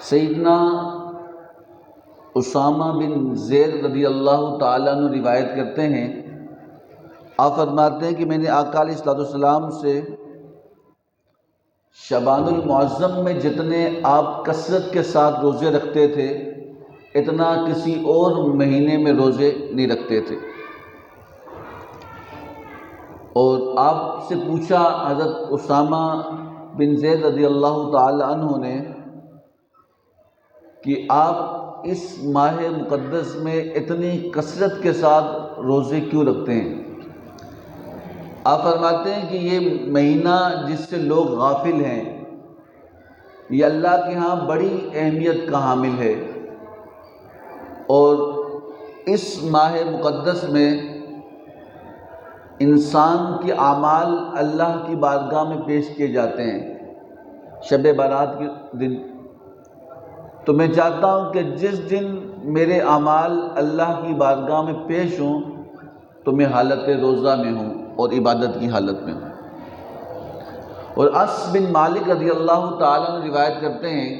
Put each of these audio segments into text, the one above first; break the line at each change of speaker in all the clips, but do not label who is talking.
سیدنا اسامہ بن زید رضی اللہ تعالیٰ عنہ روایت کرتے ہیں، آپ فرماتے ہیں کہ میں نے آقا علیہ الصلوۃ والسلام سے شعبان المعظم میں جتنے آپ کثرت کے ساتھ روزے رکھتے تھے اتنا کسی اور مہینے میں روزے نہیں رکھتے تھے۔ اور آپ سے پوچھا حضرت اسامہ بن زید رضی اللہ تعالی عنہ نے کہ آپ اس ماہ مقدس میں اتنی کثرت کے ساتھ روزے کیوں رکھتے ہیں؟ آپ فرماتے ہیں کہ یہ مہینہ جس سے لوگ غافل ہیں یہ اللہ کے ہاں بڑی اہمیت کا حامل ہے، اور اس ماہ مقدس میں انسان کے اعمال اللہ کی بارگاہ میں پیش کیے جاتے ہیں شب برات کے دن۔ تو میں چاہتا ہوں کہ جس دن میرے اعمال اللہ کی بارگاہ میں پیش ہوں تو میں حالت روزہ میں ہوں اور عبادت کی حالت میں ہوں۔ اور انس بن مالک رضی اللہ تعالیٰ عنہ روایت کرتے ہیں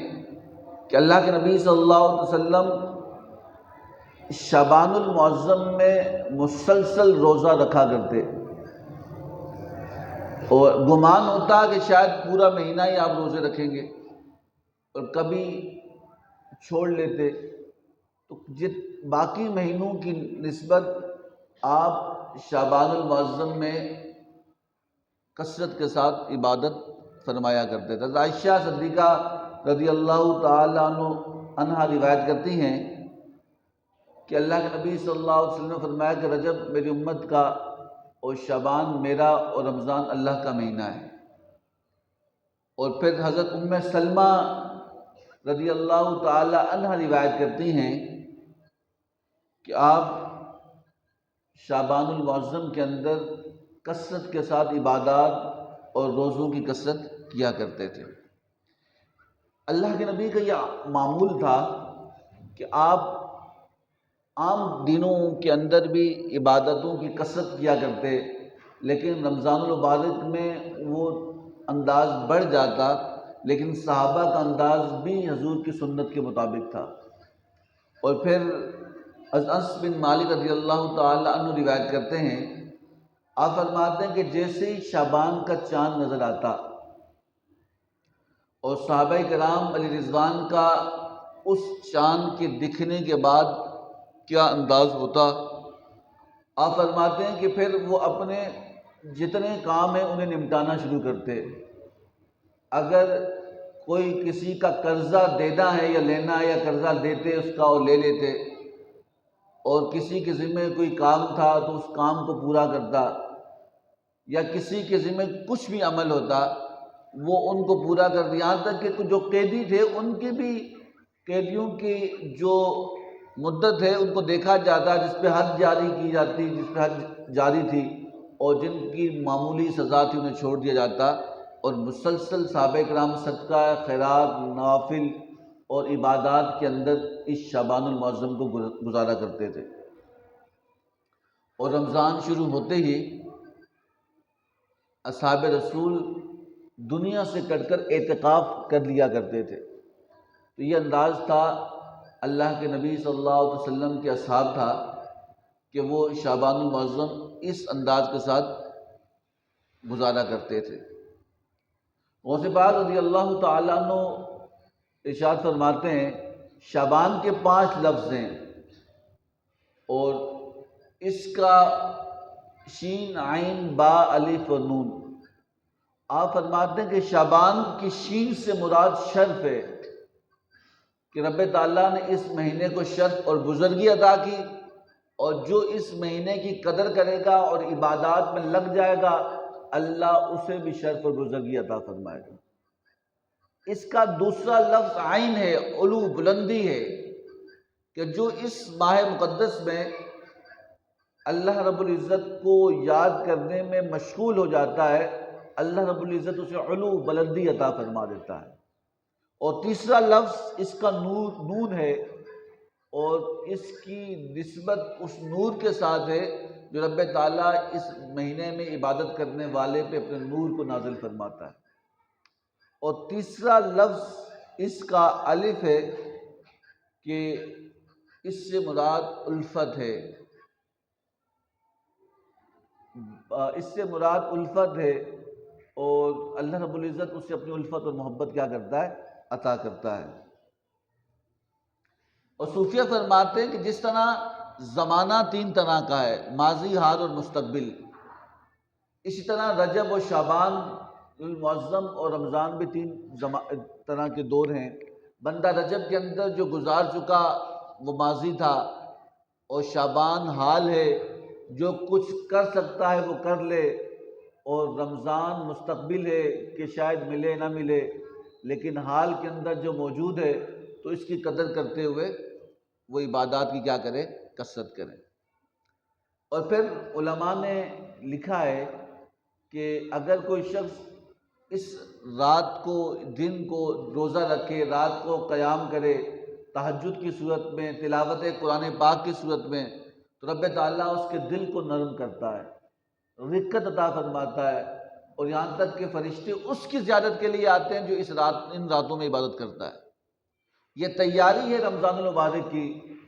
کہ اللہ کے نبی صلی اللہ علیہ وسلم شعبان المعظم میں مسلسل روزہ رکھا کرتے، اور گمان ہوتا کہ شاید پورا مہینہ ہی آپ روزے رکھیں گے اور کبھی چھوڑ لیتے، تو باقی مہینوں کی نسبت آپ شعبان المعظم میں کثرت کے ساتھ عبادت فرمایا کرتے تھے۔ عائشہ صدیقہ رضی اللہ تعالیٰ عنہا روایت کرتی ہیں کہ اللہ کے نبی صلی اللہ علیہ وسلم نے فرمایا کہ رجب میری امت کا اور شعبان میرا اور رمضان اللہ کا مہینہ ہے۔ اور پھر حضرت ام سلمہ رضی اللہ تعالی عنہ روایت کرتی ہیں کہ آپ شعبان المعظم کے اندر کثرت کے ساتھ عبادات اور روزوں کی کثرت کیا کرتے تھے۔ اللہ کے نبی کا یہ معمول تھا کہ آپ عام دنوں کے اندر بھی عبادتوں کی کثرت کیا کرتے، لیکن رمضان المبارک میں وہ انداز بڑھ جاتا، لیکن صحابہ کا انداز بھی حضور کی سنت کے مطابق تھا۔ اور پھر انس بن مالک رضی اللہ تعالی عنہ روایت کرتے ہیں، آپ فرماتے ہیں کہ جیسے ہی شعبان کا چاند نظر آتا اور صحابہ کرام علیہ رضوان کا اس چاند کے دکھنے کے بعد کیا انداز ہوتا، آپ فرماتے ہیں کہ پھر وہ اپنے جتنے کام ہیں انہیں نمٹانا شروع کرتے۔ اگر کوئی کسی کا قرضہ دینا ہے یا لینا ہے یا قرضہ دیتے اس کا وہ لے لیتے، اور کسی کے ذمہ کوئی کام تھا تو اس کام کو پورا کرتا، یا کسی کے ذمہ کچھ بھی عمل ہوتا وہ ان کو پورا کر دیا، یہاں تک کہ جو قیدی تھے ان کی بھی قیدیوں کی جو مدت ہے ان کو دیکھا جاتا جس پہ حد جاری کی جاتی، جس پہ حد جاری تھی، اور جن کی معمولی سزا تھی انہیں چھوڑ دیا جاتا، اور مسلسل صحابہ کرام صدقہ خیرات نوافل اور عبادات کے اندر اس شعبان المعظم کو گزارا کرتے تھے۔ اور رمضان شروع ہوتے ہی اصحاب رسول دنیا سے کٹ کر اعتکاف کر لیا کرتے تھے۔ تو یہ انداز تھا اللہ کے نبی صلی اللہ علیہ وسلم کے اصحاب تھا کہ وہ شعبان المعظم اس انداز کے ساتھ گزارا کرتے تھے۔ غوث پاک رضی اللہ تعالیٰ عنہ ارشاد فرماتے ہیں شعبان کے 5 لفظ ہیں، اور اس کا شین عین با الف و نون۔ آپ فرماتے ہیں کہ شعبان کی شین سے مراد شرف ہے کہ رب تعالیٰ نے اس مہینے کو شرف اور بزرگی عطا کی، اور جو اس مہینے کی قدر کرے گا اور عبادات میں لگ جائے گا اللہ اسے بھی شرف اور بزرگی عطا فرمائے گا۔ اس کا دوسرا لفظ عین ہے، علو بلندی ہے، کہ جو اس ماہ مقدس میں اللہ رب العزت کو یاد کرنے میں مشغول ہو جاتا ہے اللہ رب العزت اسے علو بلندی عطا فرما دیتا ہے۔ اور تیسرا لفظ اس کا نون ہے، اور اس کی نسبت اس نور کے ساتھ ہے جو رب تعالیٰ اس مہینے میں عبادت کرنے والے پہ اپنے نور کو نازل فرماتا ہے۔ اور تیسرا لفظ اس کا الف ہے کہ اس سے مراد الفت ہے، اس سے مراد الفت ہے، اور اللہ رب العزت اس سے اپنی الفت اور محبت کیا کرتا ہے؟ عطا کرتا ہے۔ اور صوفیہ فرماتے ہیں کہ جس طرح زمانہ تین طرح کا ہے، ماضی، حال اور مستقبل، اسی طرح رجب و شعبان المعظم اور رمضان بھی تین طرح کے دور ہیں۔ بندہ رجب کے اندر جو گزار چکا وہ ماضی تھا، اور شعبان حال ہے، جو کچھ کر سکتا ہے وہ کر لے، اور رمضان مستقبل ہے کہ شاید ملے نہ ملے، لیکن حال کے اندر جو موجود ہے تو اس کی قدر کرتے ہوئے وہ عبادات کی کیا کرے؟ کثرت کرے۔ اور پھر علماء نے لکھا ہے کہ اگر کوئی شخص اس رات کو، دن کو روزہ رکھے، رات کو قیام کرے تہجد کی صورت میں، تلاوت قرآن پاک کی صورت میں، تو رب تعالیٰ اس کے دل کو نرم کرتا ہے، رقت عطا فرماتا ہے، اور یہاں تک کہ فرشتے اس کی زیارت کے لیے آتے ہیں جو ان راتوں میں عبادت کرتا ہے۔ یہ تیاری ہے رمضان المبارک کی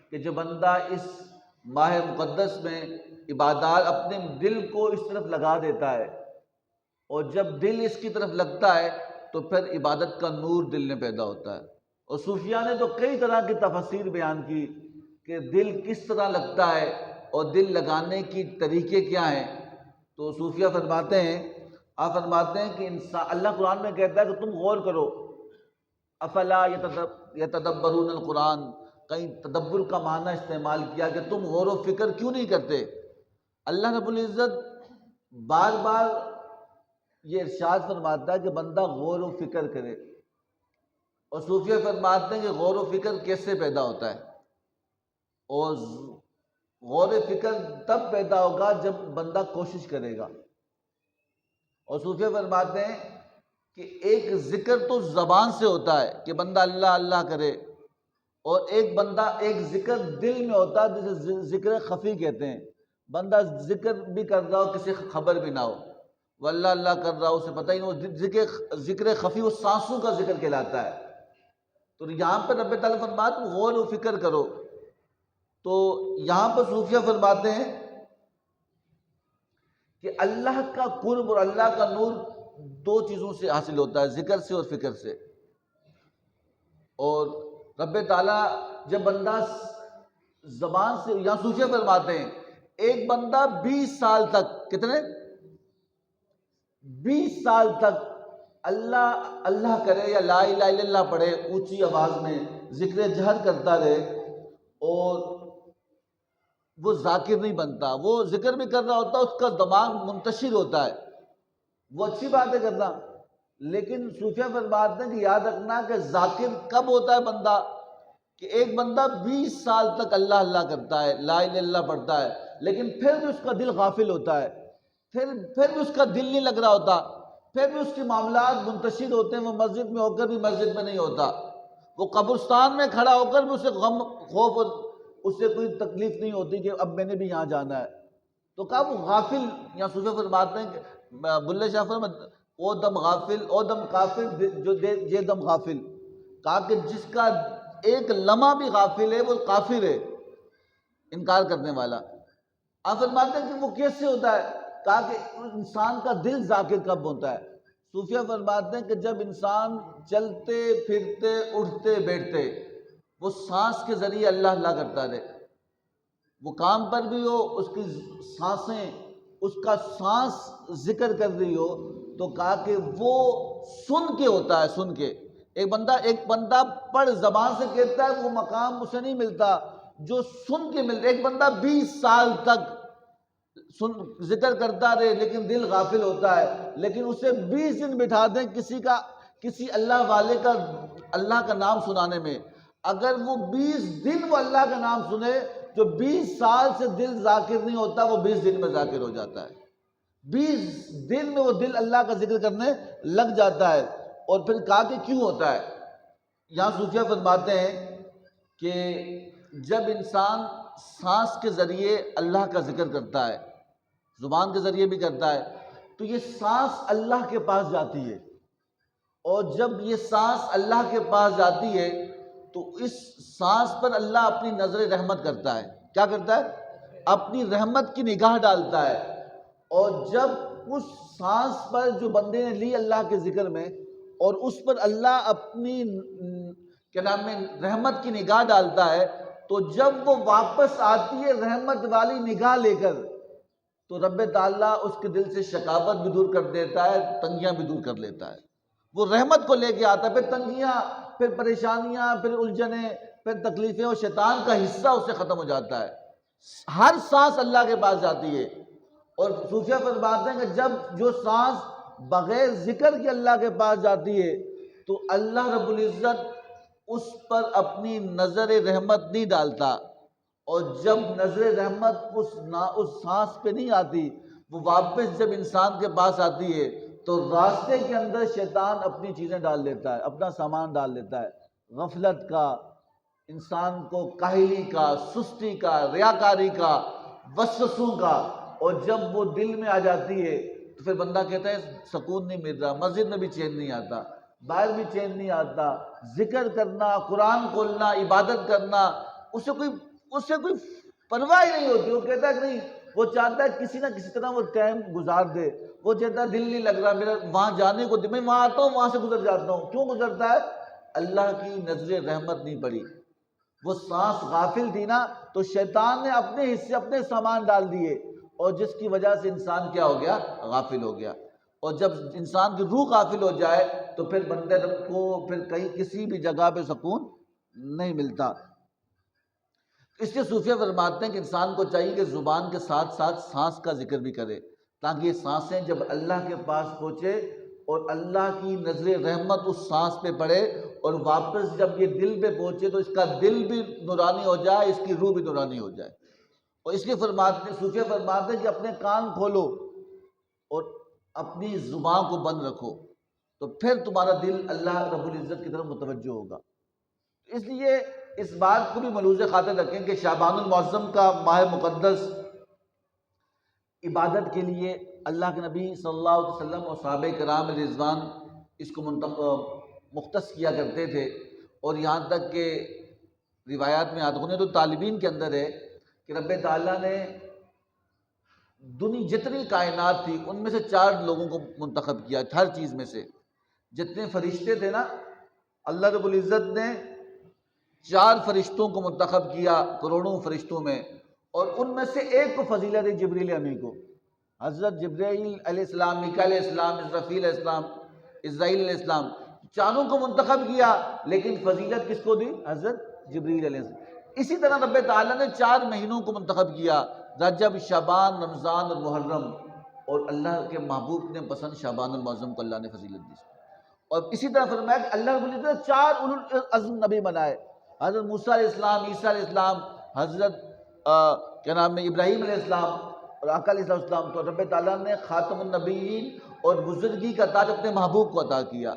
کہ جو بندہ اس ماہ مقدس میں عبادات اپنے دل کو اس طرف لگا دیتا ہے، اور جب دل اس کی طرف لگتا ہے تو پھر عبادت کا نور دل میں پیدا ہوتا ہے۔ اور صوفیاء نے تو کئی طرح کی تفسیر بیان کی کہ دل کس طرح لگتا ہے اور دل لگانے کی طریقے کیا ہیں۔ تو صوفیاء فرماتے ہیں، آپ فرماتے ہیں کہ انسان، اللہ قرآن میں کہتا ہے کہ تم غور کرو، افلا یتدبرون القرآن، کہیں تدبر کا معنی استعمال کیا کہ تم غور و فکر کیوں نہیں کرتے۔ اللہ رب العزت بار بار یہ ارشاد فرماتا ہے کہ بندہ غور و فکر کرے، اور صوفیہ فرماتے ہیں کہ غور و فکر کیسے پیدا ہوتا ہے؟ اور غور و فکر تب پیدا ہوگا جب بندہ کوشش کرے گا۔ اور صوفیہ فرماتے ہیں کہ ایک ذکر تو زبان سے ہوتا ہے کہ بندہ اللہ اللہ کرے، اور ایک ذکر دل میں ہوتا ہے جسے ذکر خفی کہتے ہیں۔ بندہ ذکر بھی کر رہا ہو، کسی خبر بھی نہ ہو، وہ اللہ اللہ کر رہا ہو، اسے پتہ ہی نہیں، وہ ذکر خفی، وہ سانسوں کا ذکر کہلاتا ہے۔ تو یہاں پر رب تعالیٰ فرماتا ہے غور و فکر کرو۔ تو یہاں پر صوفیہ فرماتے ہیں کہ اللہ کا قرب اور اللہ کا نور دو چیزوں سے حاصل ہوتا ہے، ذکر سے اور فکر سے۔ اور رب تعالیٰ جب بندہ زبان سے، یہاں صوفیہ فرماتے ہیں ایک بندہ 20 سال تک، کتنے؟ 20 سال تک اللہ اللہ کرے یا لا الہ الا اللہ پڑھے اونچی آواز میں، ذکر جہر کرتا رہے، اور وہ ذاکر نہیں بنتا، وہ ذکر بھی کر رہا ہوتا ہے، اس کا دماغ منتشر ہوتا ہے، وہ اچھی بات ہے کرنا، لیکن صوفیہ فرماتے ہیں کہ یاد رکھنا کہ ذاکر کب ہوتا ہے بندہ؟ کہ ایک بندہ 20 سال تک اللہ اللہ کرتا ہے، لا الہ الا اللہ پڑھتا ہے، لیکن پھر بھی اس کا دل غافل ہوتا ہے، پھر بھی اس کا دل نہیں لگ رہا ہوتا، پھر بھی اس کے معاملات منتشر ہوتے ہیں، وہ مسجد میں ہو کر بھی مسجد میں نہیں ہوتا، وہ قبرستان میں کھڑا ہو کر بھی اسے غم، خوف اور اس سے کوئی تکلیف نہیں ہوتی کہ اب میں نے بھی یہاں جانا ہے۔ تو کہا وہ غافل، یہاں صوفیہ فرماتے ہیں کہ بلے شاہ فرماتے او دم غافل، او دم کافر جو دے یہ دم غافل، کہا کہ جس کا ایک لمحہ بھی غافل ہے وہ کافر ہے، انکار کرنے والا۔ آپ فرماتے ہیں کہ وہ کیسے ہوتا ہے؟ کہا کہ انسان کا دل ذاکر کب ہوتا ہے؟ صوفیہ فرماتے ہیں کہ جب انسان چلتے پھرتے اٹھتے بیٹھتے وہ سانس کے ذریعے اللہ اللہ کرتا رہے، وہ کام پر بھی ہو، اس کی سانسیں، اس کا سانس ذکر کر رہی ہو، تو کہا کہ وہ سن کے ہوتا ہے، سن کے۔ ایک بندہ پڑھ زبان سے کہتا ہے وہ مقام اسے نہیں ملتا جو سن کے ملتا۔ ایک بندہ 20 سال تک ذکر کرتا رہے لیکن دل غافل ہوتا ہے، لیکن اسے 20 دن بٹھا دیں کسی اللہ والے کا اللہ کا نام سنانے میں، اگر وہ 20 دن وہ اللہ کا نام سنے، جو 20 سال سے دل ذاکر نہیں ہوتا وہ 20 دن میں ذاکر ہو جاتا ہے، 20 دن میں وہ دل اللہ کا ذکر کرنے لگ جاتا ہے۔ اور پھر کہا کہ کیوں ہوتا ہے؟ یہاں صوفیہ فرماتے ہیں کہ جب انسان سانس کے ذریعے اللہ کا ذکر کرتا ہے، زبان کے ذریعے بھی کرتا ہے، تو یہ سانس اللہ کے پاس جاتی ہے، اور جب یہ سانس اللہ کے پاس جاتی ہے تو اس سانس پر اللہ اپنی نظر رحمت کرتا ہے. کیا کرتا ہے؟ اپنی رحمت کی نگاہ ڈالتا ہے. اور جب اس سانس پر جو بندے نے لی اللہ کے ذکر میں اور اس پر اللہ اپنی کیا نام ہے رحمت کی نگاہ ڈالتا ہے، تو جب وہ واپس آتی ہے رحمت والی نگاہ لے کر، تو رب تعالیٰ اس کے دل سے شکاوت بھی دور کر دیتا ہے، تنگیاں بھی دور کر لیتا ہے. وہ رحمت کو لے کے آتا ہے. پھر تنگیاں، پھر پریشانیاں، پھر الجھنیں، پھر تکلیفیں اور شیطان کا حصہ اس سے ختم ہو جاتا ہے. ہر سانس اللہ کے پاس جاتی ہے. اور صوفیہ فرماتے ہیں کہ جب جو سانس بغیر ذکر کے اللہ کے پاس جاتی ہے تو اللہ رب العزت اس پر اپنی نظر رحمت نہیں ڈالتا. اور جب نظر رحمت اس سانس پہ نہیں آتی، وہ واپس جب انسان کے پاس آتی ہے تو راستے کے اندر شیطان اپنی چیزیں ڈال لیتا ہے، اپنا سامان ڈال لیتا ہے، غفلت کا، انسان کو کاہلی کا، سستی کا، ریاکاری کا، وسوسوں کا. اور جب وہ دل میں آ جاتی ہے تو پھر بندہ کہتا ہے سکون نہیں مل رہا، مسجد میں بھی چین نہیں آتا، باہر بھی چین نہیں آتا. ذکر کرنا، قرآن کھولنا، عبادت کرنا، اسے کوئی پرواہ ہی نہیں ہوتی. وہ کہتا ہے کہ نہیں، وہ چاہتا ہے کسی نہ کسی طرح وہ ٹائم گزار دے. وہ چاہتا ہے دل نہیں لگ رہا میرا وہاں جانے کو، میں وہاں آتا ہوں، وہاں سے گزر جاتا ہوں. کیوں گزرتا ہے؟ اللہ کی نظر رحمت نہیں پڑی. وہ سانس غافل تھی نا، تو شیطان نے اپنے حصے، اپنے سامان ڈال دیے، اور جس کی وجہ سے انسان کیا ہو گیا؟ غافل ہو گیا. اور جب انسان کی روح غافل ہو جائے تو پھر بندے کو پھر کہیں کسی بھی جگہ پہ سکون نہیں ملتا. اس لیے صوفیہ فرماتے ہیں کہ انسان کو چاہیے کہ زبان کے ساتھ ساتھ سانس کا ذکر بھی کرے، تاکہ یہ سانسیں جب اللہ کے پاس پہنچے اور اللہ کی نظر رحمت اس سانس پہ پڑے، اور واپس جب یہ دل پہ پہنچے تو اس کا دل بھی نورانی ہو جائے، اس کی روح بھی نورانی ہو جائے. اور اس لیے صوفیہ فرماتے ہیں کہ اپنے کان کھولو اور اپنی زبان کو بند رکھو، تو پھر تمہارا دل اللہ رب العزت کی طرف متوجہ ہوگا. اس لیے اس بات کو بھی ملحوظ خاطر رکھیں کہ شعبان المعظم کا ماہ مقدس عبادت کے لیے اللہ کے نبی صلی اللہ علیہ وسلم اور صحابہ کرام رضوان اس کو مختص کیا کرتے تھے. اور یہاں تک کہ روایات میں آدھگنے تو طالبین کے اندر ہے کہ رب تعالیٰ نے جتنی کائنات تھی ان میں سے 4 لوگوں کو منتخب کیا. ہر چیز میں سے جتنے فرشتے تھے نا، اللہ رب العزت نے 4 فرشتوں کو منتخب کیا کروڑوں فرشتوں میں، اور ان میں سے ایک کو فضیلت جبریل امی کو. حضرت جبرائیل علیہ السلام، میکائیل علیہ السلام، اسرافیل علیہ السلام، اسرائیل علیہ السلام، 4 کو منتخب کیا، لیکن فضیلت کس کو دی؟ حضرت جبریل علیہ السلام. اسی طرح رب تعالیٰ نے 4 مہینوں کو منتخب کیا، رجب، شعبان، رمضان اور محرم، اور اللہ کے محبوب نے پسند شعبان المعظم کو اللہ نے فضیلت دی. اور اسی طرح فرمایا کہ اللہ رب العزت نے 4 اولو العزم نبی بنائے، حضرت موسیٰ علیہ السلام، عیسیٰ علیہ السلام، حضرت کیا نام ہے ابراہیم علیہ السلام اور آقا علیہ السلام. تو رب تعالیٰ نے خاتم النبیین اور بزرگی کا تاج اپنے محبوب کو عطا کیا.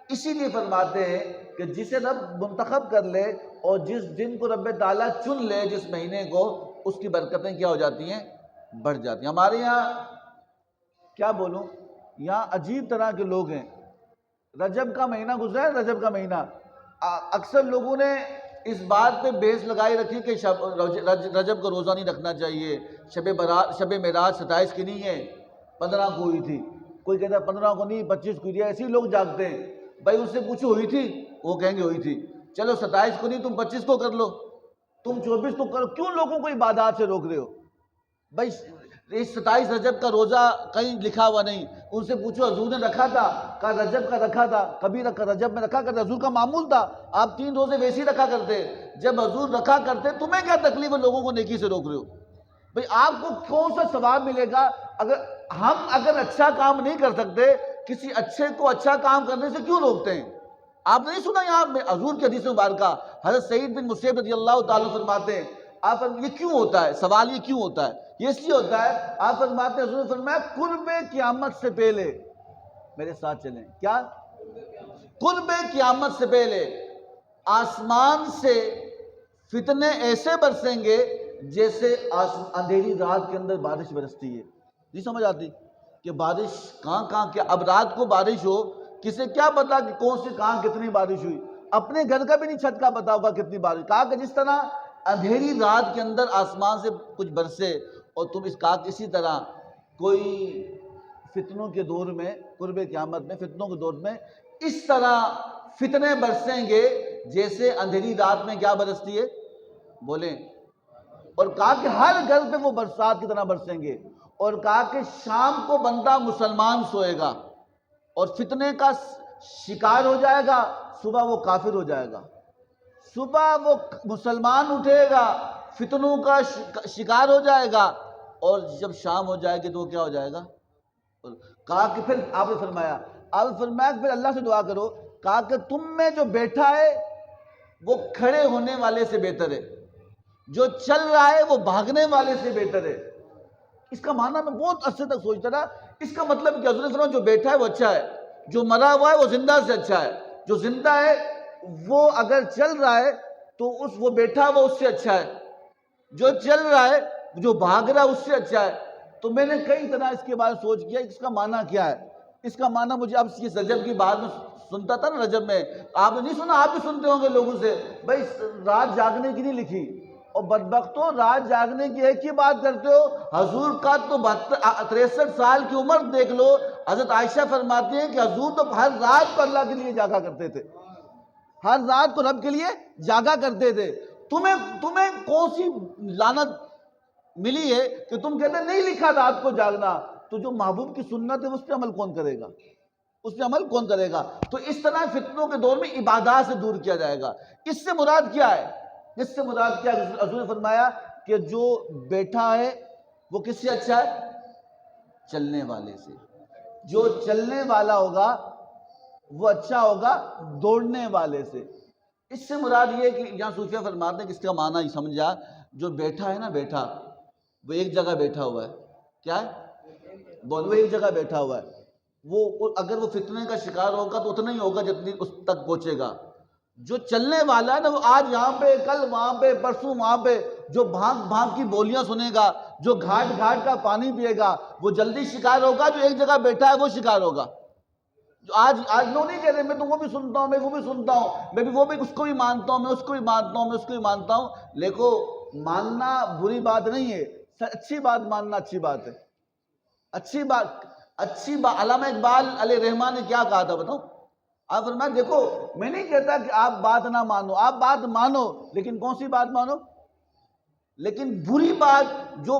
اسی لیے فرماتے ہیں کہ جسے رب منتخب کر لے اور جس دن کو رب تعالیٰ چن لے، جس مہینے کو، اس کی برکتیں کیا ہو جاتی ہیں؟ بڑھ جاتی ہیں. ہمارے یہاں کیا بولوں، یہاں عجیب طرح کے لوگ ہیں. رجب کا مہینہ گزرا ہے، رجب کا مہینہ، اکثر لوگوں نے اس بات پہ بحث لگائی رکھی کہ رجب کا روزہ نہیں رکھنا چاہیے، شب معراج 27 کی نہیں ہے، 15 کو ہوئی تھی. کوئی کہتا ہے 15 کو نہیں 25 کو. ایسے ہی لوگ جاگتے ہیں. بھائی اس سے پوچھو ہوئی تھی، وہ کہیں گے ہوئی تھی. چلو 27 کو نہیں، تم 25 کو کر لو، تم 24 کو کرو. کیوں لوگوں کو عبادات سے روک رہے ہو؟ بھائی 27 رجب کا روزہ کہیں لکھا ہوا نہیں. ان سے پوچھو حضور نے رکھا تھا، کہا رجب کا رکھا تھا، کبھی رجب میں رکھا کرتے، حضور کا معمول تھا. آپ 3 روزے ویسے ہی رکھا کرتے. جب حضور رکھا کرتے، تمہیں کیا تکلیف ہے لوگوں کو نیکی سے روک رہے ہو؟ بھئی آپ کو کون سا ثواب ملے گا؟ اگر اچھا کام نہیں کر سکتے، کسی اچھے کو اچھا کام کرنے سے کیوں روکتے ہیں؟ آپ نے نہیں سنا یہاں حضور کی حدیث مبارکہ، حضرت سعید بن مسیب رضی اللہ تعالیٰ فرماتے ہیں، آپ یہ کیوں ہوتا ہے؟ سوال یہ کیوں ہوتا ہے؟ یہ اس لیے ہوتا ہے، آپ فرماتے ہیں حضور نے فرمایا قرب قیامت سے پہلے، میرے ساتھ چلیں، کیا؟ قرب قیامت سے پہلے آسمان سے فتنے ایسے برسیں گے جیسے اندھیری رات کے اندر بارش برستی ہے. نہیں سمجھ آتی کہ بارش کہاں کیا؟ اب رات کو بارش ہو کسے کیا پتا کہ کون سی کہاں کتنی بارش ہوئی، اپنے گھر کا بھی نہیں چھت کا پتا ہوگا کتنی بارش. کہا کہ جس طرح اندھیری رات کے اندر آسمان سے کچھ برسے اور تم اس کہا اسی طرح کوئی فتنوں کے دور میں، قرب قیامت میں فتنوں کے دور میں اس طرح فتنے برسیں گے جیسے اندھیری رات میں کیا برستی ہے، بولیں. اور کہا کہ ہر گھر پہ وہ برسات کی طرح برسیں گے. اور کہا کہ شام کو بندہ مسلمان سوئے گا اور فتنے کا شکار ہو جائے گا، صبح وہ کافر ہو جائے گا. صبح وہ مسلمان اٹھے گا، فتنوں کا شکار ہو جائے گا، اور جب شام ہو جائے گی تو وہ کیا ہو جائے گا. کہا کہ پھر آپ نے فرمایا پھر اللہ سے دعا کرو. کہا کہ تم میں جو بیٹھا ہے وہ کھڑے ہونے والے سے بہتر ہے، جو چل رہا ہے وہ بھاگنے والے سے بہتر ہے. اس کا معنی میں بہت عرصے تک سوچتا رہا، اس کا مطلب کیا؟ حضور نے فرمایا جو بیٹھا ہے وہ اچھا ہے، جو مرا ہوا ہے وہ زندہ سے اچھا ہے. جو زندہ ہے وہ اگر چل رہا ہے تو وہ بیٹھا ہوا اس سے اچھا ہے، جو چل رہا ہے جو بھاگ رہا ہے اس سے اچھا ہے. تو میں نے کئی طرح اس کے بارے میں سوچ کیا اس کا معنی کیا ہے. اس کا معنی مجھے اب اس رجب کی بات میں سنتا تھا نا، رجب میں آپ نے نہیں سنا، آپ بھی سنتے ہوں گے لوگوں سے، بھائی رات جاگنے کی نہیں لکھی. اور بدبختوں رات جاگنے کی ایک ہی بات کرتے ہو. حضور کا تو 63 سال کی عمر دیکھ لو. حضرت عائشہ فرماتی ہیں کہ حضور تو ہر رات کو اللہ کے لیے جاگا کرتے تھے، ہر رات کو رب کے لیے جاگا کرتے تھے. تمہیں کون سی لعنت ملی ہے کہ تم کہتے نہیں لکھا رات کو جاگنا؟ تو جو محبوب کی سنت ہے اس پہ عمل کون کرے گا، اس پہ عمل کون کرے گا؟ تو اس طرح فتنوں کے دور میں عبادات سے دور کیا جائے گا. اس سے مراد کیا ہے؟ اس سے مراد کیا ہے؟ حضور نے فرمایا کہ جو بیٹھا ہے وہ کس سے اچھا ہے؟ چلنے والے سے. جو چلنے والا ہوگا وہ اچھا ہوگا دوڑنے والے سے. اس سے مراد یہ ہے کہ یہاں صوفیہ فرماتے ہیں کہ اس کا معنی ہی سمجھا، جو بیٹھا ہے نا، بیٹھا وہ ایک جگہ بیٹھا ہوا ہے. کیا ہے؟ وہ ایک جگہ بیٹھا ہوا ہے. وہ اگر وہ فتنے کا شکار ہوگا تو اتنا ہی ہوگا جتنی اس تک پہنچے گا. جو چلنے والا ہے نا، وہ آج یہاں پہ، کل وہاں پہ، پرسوں وہاں پہ، جو بھانگ بھانگ کی بولیاں سنے گا، جو گھاٹ گھاٹ کا پانی پیے گا، وہ جلدی شکار ہوگا. جو ایک جگہ بیٹھا ہے وہ شکار ہوگا. جو آج لوگ نہیں کہہ رہے میں تو وہ بھی سنتا ہوں، میں وہ بھی سنتا ہوں، میں بھی وہ بھی اس کو بھی مانتا ہوں، میں اس کو بھی مانتا ہوں، میں اس کو بھی مانتا ہوں. لیکو ماننا بری بات نہیں ہے، اچھی بات ماننا اچھی بات ہے. اچھی بات علامہ اقبال علیہ رحمٰن نے کیا کہا تھا بتاؤ؟ آپ فرمایا دیکھو میں نہیں کہتا کہ آپ بات نہ مانو، آپ بات مانو، لیکن کون سی بات مانو؟ لیکن بری بات جو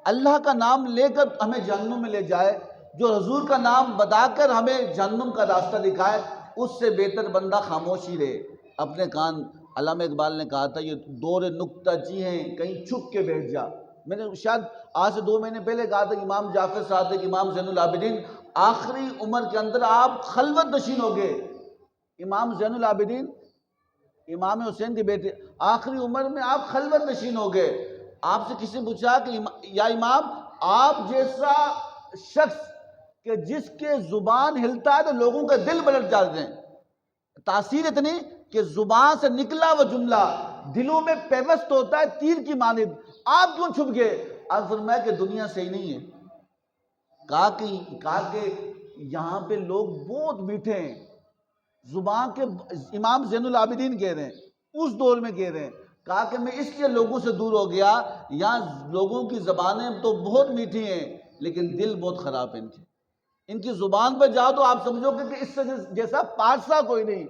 اللہ کا نام لے کر ہمیں جہنم میں لے جائے، جو حضور کا نام بتا کر ہمیں جہنم کا راستہ دکھائے، اس سے بہتر بندہ خاموش ہی رہے، اپنے کان. علامہ اقبال نے کہا تھا یہ دور نکتہ چی ہیں، کہیں چھپ کے بیٹھ جا. میں نے شاید آج سے 2 مہینے پہلے کہا تھا کہ امام جعفر صادق، امام زین العابدین آخری عمر کے اندر آپ خلوت نشین ہو گئے. امام زین العابدین امام حسین کے بیٹے آخری عمر میں آپ خلوت نشین ہو گئے. آپ سے کسی نے پوچھا کہ یا امام، آپ جیسا شخص کہ جس کے زبان ہلتا ہے تو لوگوں کے دل پلٹ جاتے ہیں، تاثیر اتنی کہ زبان سے نکلا وہ جملہ دلوں میں پیوست ہوتا ہے تیر کی مانند. آپ کیوں چھپ گئے؟ آپ فرمایا کہ دنیا صحیح نہیں ہے. کہا کہ یہاں پہ لوگ بہت میٹھے ہیں، زبان کے. امام زین العابدین کہہ رہے ہیں، اس دور میں کہہ رہے ہیں. کہا کہ میں اس لیے لوگوں سے دور ہو گیا، یہاں لوگوں کی زبانیں تو بہت میٹھی ہیں لیکن دل بہت خراب ہے ان کی زبان پہ جاؤ تو آپ سمجھو کہ اس سے جیسا پارسا کوئی نہیں،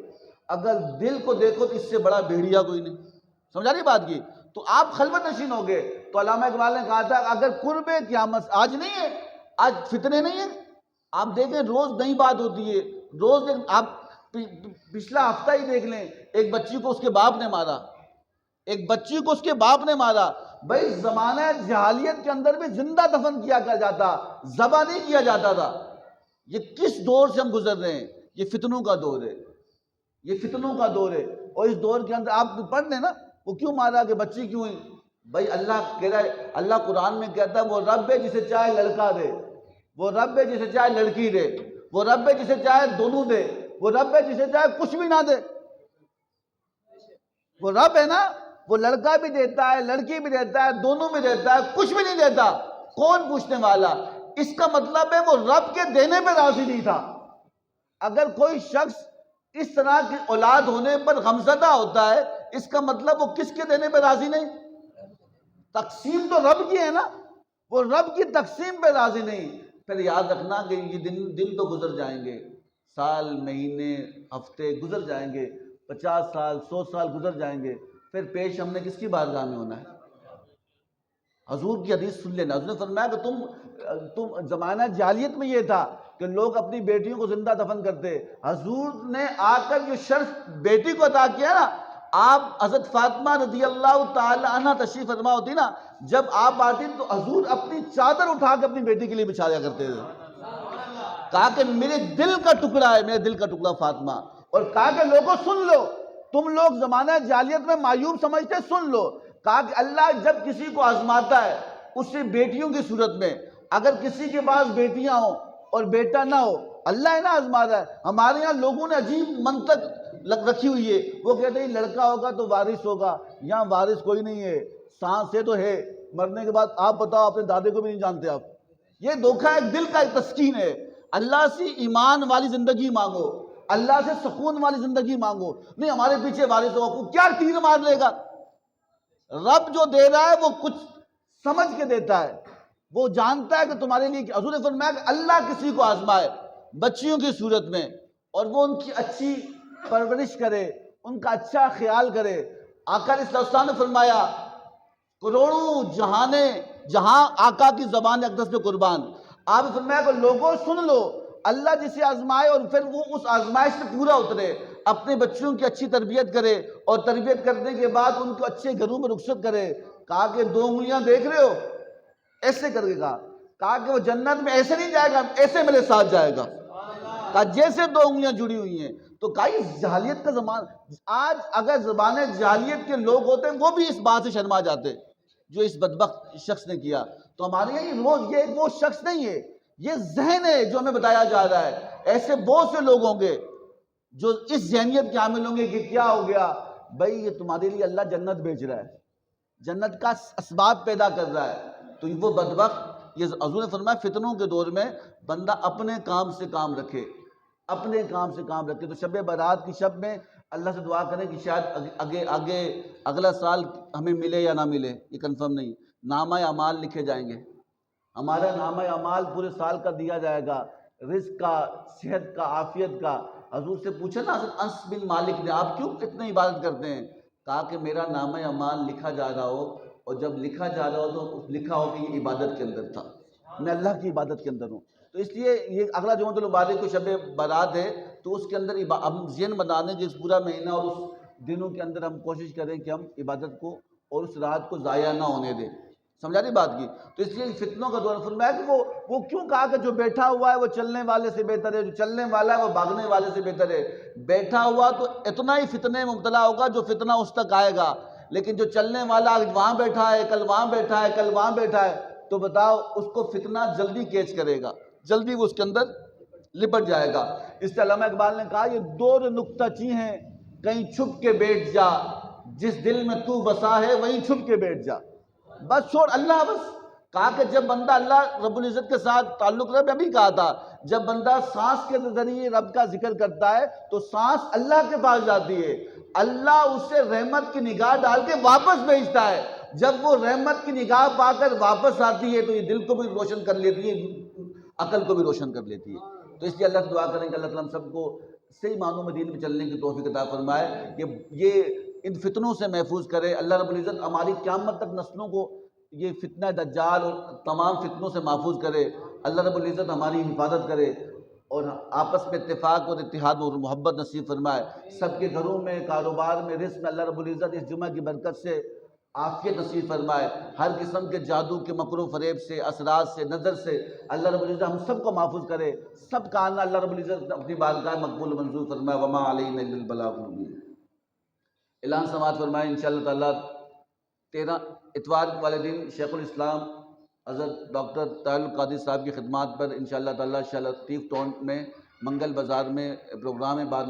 اگر دل کو دیکھو تو اس سے بڑا بھیڑیا کوئی نہیں. سمجھا نہیں بات کی؟ تو آپ خلوت نشین ہو گئے. تو علامہ اقبال نے کہا تھا اگر قرب قیامت آج نہیں ہے، آج فتنے نہیں ہیں. آپ دیکھیں روز نئی بات ہوتی ہے، روز آپ پچھلا ہفتہ ہی دیکھ لیں، ایک بچی کو اس کے باپ نے مارا، ایک بچی کو اس کے باپ نے مارا. بھائی زمانہ جہالیت کے اندر بھی زندہ دفن کیا جاتا، ذبح نہیں کیا جاتا تھا. یہ کس دور سے ہم گزر رہے ہیں؟ یہ فتنوں کا دور ہے، یہ فتنوں کا دور ہے. اور اس دور کے اندر آپ پڑھ لیں نا، وہ کیوں مارا کہ بچی کیوں ہوئی؟ بھائی اللہ کہہ رہا ہے، اللہ قرآن میں کہتا ہے وہ رب ہے جسے چاہے لڑکا دے، وہ رب ہے جسے چاہے لڑکی دے، وہ رب ہے جسے چاہے دونوں دے، وہ رب ہے جسے چاہے کچھ بھی نہ دے. وہ رب ہے نا، وہ لڑکا بھی دیتا ہے، لڑکی بھی دیتا ہے، دونوں بھی دیتا ہے، کچھ بھی نہیں دیتا. کون پوچھنے والا؟ اس کا مطلب ہے وہ رب کے دینے پہ راضی نہیں تھا. اگر کوئی شخص اس طرح کی اولاد ہونے پر غمزدہ ہوتا ہے، اس کا مطلب وہ کس کے دینے پہ راضی نہیں؟ تقسیم تو رب کی ہے نا، وہ رب کی تقسیم پہ راضی نہیں۔ پھر یاد رکھنا کہ یہ دن تو گزر جائیں گے، سال، مہینے، ہفتے گزر جائیں گے، 50 سال 100 سال گزر جائیں گے، پھر پیش ہم نے کس کی بارگاہ میں ہونا ہے؟ حضور کی حدیث سن لینا، حضور نے فرمایا کہ تم زمانہ جاہلیت میں یہ تھا کہ لوگ اپنی بیٹیوں کو زندہ دفن کرتے، حضور نے آ کر جو شرف بیٹی کو عطا کیا نا، آپ حضرت فاطمہ رضی اللہ تعالی عنہ تشریف فرما ہوتی نا، جب آپ آتی تو حضور اپنی چادر اٹھا کے اپنی بیٹی کے لیے بچھایا کرتے تھے، کہا کہ میرے دل کا ٹکڑا ہے، میرے دل کا ٹکڑا فاطمہ، اور کہا کہ لوگوں سن لو، تم لوگ زمانہ جاہلیت میں معیوب سمجھتے، سن لو، کہا کہ اللہ جب کسی کو آزماتا ہے اس سے بیٹیوں کی صورت میں، اگر کسی کے پاس بیٹیاں ہوں اور بیٹا نہ ہو، اللہ ہے نا آزماتا ہے۔ ہمارے یہاں لوگوں نے عجیب منطق رکھی ہوئی ہے، وہ کہتے ہیں لڑکا ہوگا تو وارث ہوگا، یہاں وارث کوئی نہیں ہے، سانس ہے تو ہے، مرنے کے بعد آپ بتاؤ اپنے دادے کو بھی نہیں جانتے آپ، یہ دھوکہ ہے، دل کا ایک تسکین ہے۔ اللہ سے ایمان والی زندگی مانگو، اللہ سے سکون والی زندگی مانگو، نہیں ہمارے پیچھے وارث ہوگا، کیا تیر مار لے گا؟ رب جو دے رہا ہے وہ کچھ سمجھ کے دیتا ہے، وہ جانتا ہے کہ تمہارے لیے، حضور نے فرمایا کہ اللہ کسی کو آزمائے بچیوں کی صورت میں، اور وہ ان کی اچھی پرورش کرے، ان کا اچھا خیال کرے۔ آقا علیہ السلام نے فرمایا کروڑوں جہاں آقا کی زبان اقدس پہ قربان، آپ نے فرمایا کہ لوگوں سن لو، اللہ جسے آزمائے اور پھر وہ اس آزمائش سے پورا اترے، اپنے بچوں کی اچھی تربیت کرے، اور تربیت کرنے کے بعد ان کو اچھے گھروں میں رخصت کرے۔ کہا کہ 2 انگلیاں دیکھ رہے ہو، ایسے کر کے کہا کہ وہ جنت میں ایسے نہیں جائے گا، ایسے میرے ساتھ جائے گا، کہا جیسے 2 انگلیاں جڑی ہوئی ہیں۔ تو کہا یہ جاہلیت کا زمانہ، آج اگر زبان جاہلیت کے لوگ ہوتے ہیں وہ بھی اس بات سے شرما جاتے جو اس بدبخت شخص نے کیا۔ تو ہمارے یہاں یہ وہ شخص نہیں ہے، یہ ذہن ہے جو ہمیں بتایا جا رہا ہے۔ ایسے بہت سے لوگ ہوں گے جو اس ذہنیت کے حامل ہوں گے کہ کیا ہو گیا بھائی، یہ تمہارے لیے اللہ جنت بھیج رہا ہے، جنت کا اسباب پیدا کر رہا ہے، تو وہ بدبخت، یہ حضور نے فرمایا فتنوں کے دور میں بندہ اپنے کام سے کام رکھے، اپنے کام سے کام رکھے۔ تو شب برات کی شب میں اللہ سے دعا کریں کہ شاید اگلا سال ہمیں ملے یا نہ ملے، یہ کنفرم نہیں، نامہ اعمال لکھے جائیں گے، ہمارا نامہ اعمال پورے سال کا دیا جائے گا، رزق کا، صحت کا، عافیت کا۔ حضور سے پوچھا نا حضرت انس بن مالک نے، آپ کیوں اتنی عبادت کرتے ہیں؟ کہا کہ میرا نامہ اعمال لکھا جا رہا ہو، اور جب لکھا جا رہا ہو تو لکھا ہو کہ یہ عبادت کے اندر تھا، میں اللہ کی عبادت کے اندر ہوں۔ تو اس لیے یہ اگلا جمعۃ المبارک کو شب برات ہے، تو اس کے اندر ہم ذہن بنانے کے اس پورا مہینہ اور اس دنوں کے اندر ہم کوشش کریں کہ ہم عبادت کو اور اس رات کو ضائع نہ ہونے دیں۔ سمجھا نہیں بات کی؟ تو اس لیے فتنوں کا دور فرمایا کہ وہ کیوں کہا کہ جو بیٹھا ہوا ہے وہ چلنے والے سے بہتر ہے، جو چلنے والا ہے وہ بھاگنے والے سے بہتر ہے۔ بیٹھا ہوا تو اتنا ہی فتنے میں مبتلا ہوگا جو فتنہ اس تک آئے گا، لیکن جو چلنے والا آج وہاں بیٹھا ہے، کل وہاں بیٹھا ہے، کل وہاں بیٹھا ہے، تو بتاؤ اس کو فتنہ جلدی کیچ کرے گا، جلدی وہ اس کے اندر لپٹ جائے گا۔ اس سے علامہ اقبال نے کہا یہ دور نکتہ چی ہیں، کہیں چھپ کے بیٹھ جا، جس دل میں تو بسا ہے وہیں چھپ کے بیٹھ جا، بس چھوڑ اللہ بس۔ کہا کہ جب بندہ اللہ رب العزت کے ساتھ تعلق رکھتا ہے، میں ابھی کہا تھا جب بندہ سانس کے ذریعے رب کا ذکر کرتا ہے تو سانس اللہ کے پاس جاتی ہے، اللہ اس سے رحمت کی نگاہ ڈال کے واپس بھیجتا ہے، جب وہ رحمت کی نگاہ پا کر واپس آتی ہے تو یہ دل کو بھی روشن کر لیتی ہے، عقل کو بھی روشن کر لیتی ہے۔ تو اس لیے اللہ سے دعا کریں کہ اللہ تعالیٰ ہم سب کو صحیح معنوں میں دین میں چلنے کی توفیق عطا فرمائے، یہ ان فتنوں سے محفوظ کرے۔ اللہ رب العزت ہماری قیامت تک نسلوں کو یہ فتنہ دجال اور تمام فتنوں سے محفوظ کرے۔ اللہ رب العزت ہماری حفاظت کرے اور آپس میں اتفاق اور اتحاد اور محبت نصیب فرمائے۔ سب کے گھروں میں، کاروبار میں، رزق میں اللہ رب العزت اس جمعہ کی برکت سے عافیت نصیب فرمائے۔ ہر قسم کے جادو کے مکر و فریب سے، اثرات سے، نظر سے اللہ رب العزت ہم سب کو محفوظ کرے۔ سب کا آنا اللہ رب العزت اپنی بارگاہ مقبول و منظور فرمائے۔ وما علینا الا البلاغ المبین۔ اعلان سماعت فرمائے انشاءاللہ تعالیٰ 13 اتوار والے دن شیخ الاسلام حضرت ڈاکٹر طاہر القادری صاحب کی خدمات پر انشاءاللہ تعالیٰ شاہ لطیف ٹون میں منگل بازار میں پروگرام ہے، بعد